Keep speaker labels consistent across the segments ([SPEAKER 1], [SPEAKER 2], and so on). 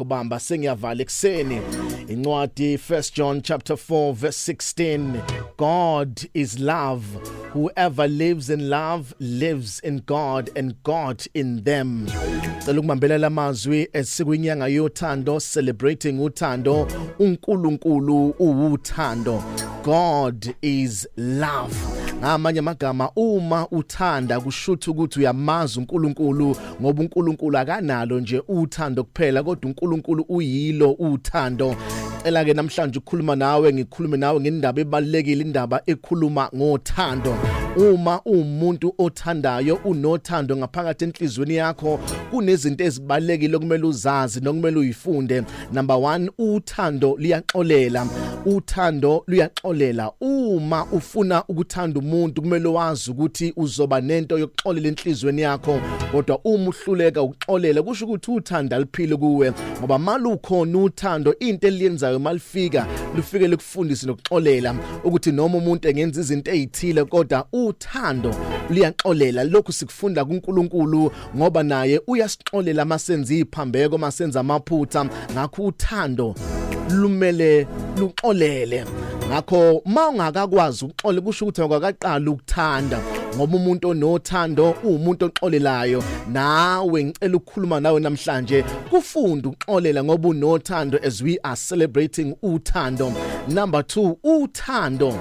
[SPEAKER 1] kubamba sengiyavala ekseni incwadi 1 John chapter 4 verse 16. God is love. Whoever lives in love lives in God and God in them. Cela ukumambela lamazwi esikwinyanga yothando, celebrating uthando. uNkulunkulu uwuthando. God is love. Ngamanye amagama uma uthanda kushuthi ukuthi uyamazi uNkulunkulu, ngoba uNkulunkulu akanalo nje uthando kuphela kodwa uNkulunkulu uyilo uthando. Ela ke namhlanje ukukhuluma nawe, ngikhulume nawe ngendaba ebalekile, indaba ekhuluma ngothando. Uma umuntu othandayo, unothando ngaphakathi enhlizweni yakho, kunezinto ezibalekile okumele uzazi nokumele uyifunde. Number 1, uthando liyaxolela. Uthando luyaxolela. Uma ufuna ukuthanda umuntu kumele wazi ukuthi uzoba nento yokuxolela enhlizweni yakho, kodwa uma uhluleka ukuxolela kusho ukuthi uthanda liphile kuwe, ngoba malukhona uthando into eliyenzayo malifika lufike likufundise nokuxolela ukuthi noma umuntu engenza izinto ezithile kodwa uthando liyaxolela. Lokhu sikufunda kuNkulunkulu ngoba naye uyasixolela masenza iphambeko, masenza amaphutha. Ngakho uthando lumele luxolele. Ngakho mawungakakwazi ukuxolela kusho ukuthi akaqala ukuthanda, ngoba umuntu onothando umuntu oxolelayo. Nawe ngicela ukukhuluma nawe namhlanje kufunda ukuxolela ngoba unothando, as we are celebrating uthando. Number 2, uthando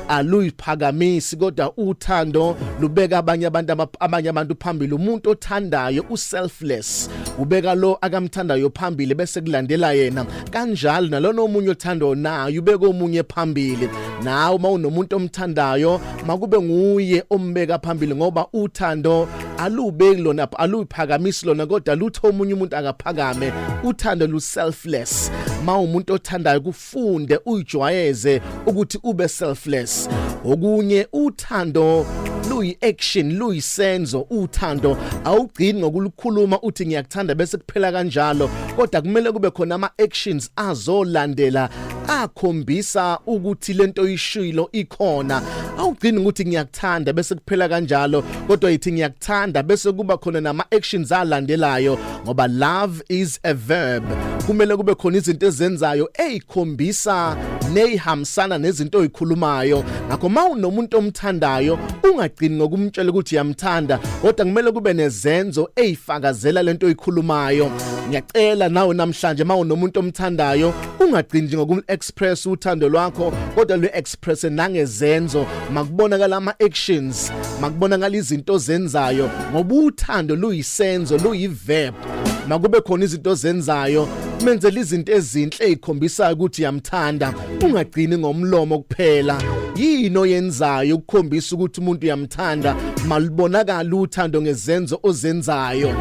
[SPEAKER 1] aluyiphakamisi kodwa uthando lubeka abanye abantu phambili. Umuntu othandayo uselfless, ubeka lo akamthandayo phambili bese kulandela yena. Kanjalo nalona omunye othando naye ubeka omunye phambili. Nawe mawunomuntu omthandayo makube nguye ombeka phambili, ngoba uthando alubeki lona, aluyiphakamisi lona kodwa lutho omunye umuntu akaphakame. Uthando lu selfless. Umuntu othandayo kufunde uyijwayeze ukuthi ube selfless. Okunye uthando luyi-action, luyisenzo. Uthando awugcini ngokulukhuluma uthi ngiyakuthanda bese kuphela kanjalo, kodwa kumele kube khona ama-actions azolandela akhombisa ukuthi lento ishilo ikhona. Awugcini ukuthi ngiyakuthanda bese kuphela kanjalo, kodwa yithi ngiyakuthanda bese kuba khona nama-actions alandelayo, ngoba love is a verb. Kumele kube khona izinto ezenzayo ezikhombisa nehambisana nezinto oyikhulumayo. Ngakho mawunomuntu omthandayo ungagcini ngokumtshela ukuthi uyamthanda, kodwa kumele kube nezenzo ezifakazela lento oyikhulumayo. Ngiyacela nawe namhlanje mawunomuntu omthandayo ungagcini nje ngokum-express uthando lwakho, kodwa lu-express nangezenzo. Makubonakala ama-actions, makubonakala izinto zenzayo, ngoba uthando luyisenzo, luyi-verb. Makube khona izinto zenzayo, menzela izinto ezinhle ezikhombisa ukuthi uyamthanda. Ungagcini ngomlomo kuphela. Yini oyenzayo ukukhombisa ukuthi umuntu uyamthanda? Malibonakala uthando ngezenzo ozenzayo.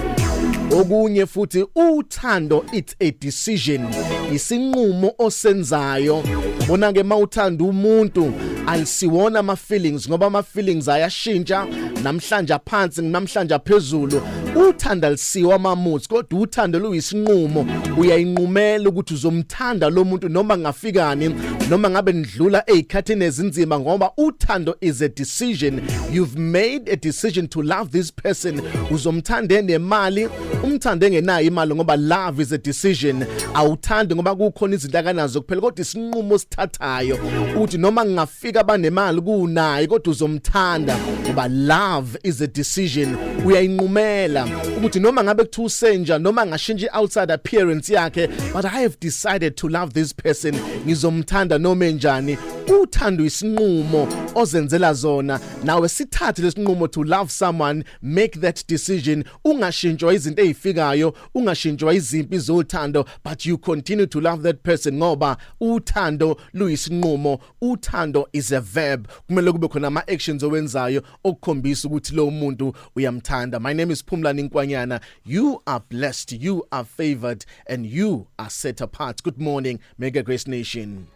[SPEAKER 1] Okunye futhi uthando, it's a decision, isinqumo osenzayo. Bona ke mawuthanda umuntu alisiwona ama-feelings, ngoba ama-feelings ayashintsha, namhlanje aphansi namhlanje aphezulu. Uthanda lisiwa ama-moods, kodwa uthando luyisinqumo. Uyayinqumela ukuthi uzomthanda lo muntu noma ngafikani, noma ngabe nidlula ezikhathini ezinzima, ngoba uthando is a decision. You've made a decision to love this person. Uzomthanda nemali, umthande engenayo imali, ngoba love is a decision. Awuthandi ngoba kukhona izinto akanazo kuphela, kodwa isinqumo sithathayo uthi noma ngingafika banemali kunayo kodwa uzomthanda, ngoba love is a decision. Uyayinqumela ukuthi noma ngabe kuthiwa usenja, noma ngashintsha outside appearance yakhe, but I have decided to love this person, ngizomthanda noma enjani. Uthando isinqumo ozenzela zona. Nawe sithathe lesinqumo to love someone, make that decision. Ungashintshwa izinto ezifikayo, ungashintshwa izimpi zothando, but you continue to love that person, ngoba uthando luyisinqumo. Uthando is a verb. Kumele kube khona ama-actions owenzayo okukhombisa ukuthi lo muntu uyamthanda. My name is Phumlani Nkwanyana. You are blessed, you are favored, and you are set apart. Good morning, Mega Grace Nation.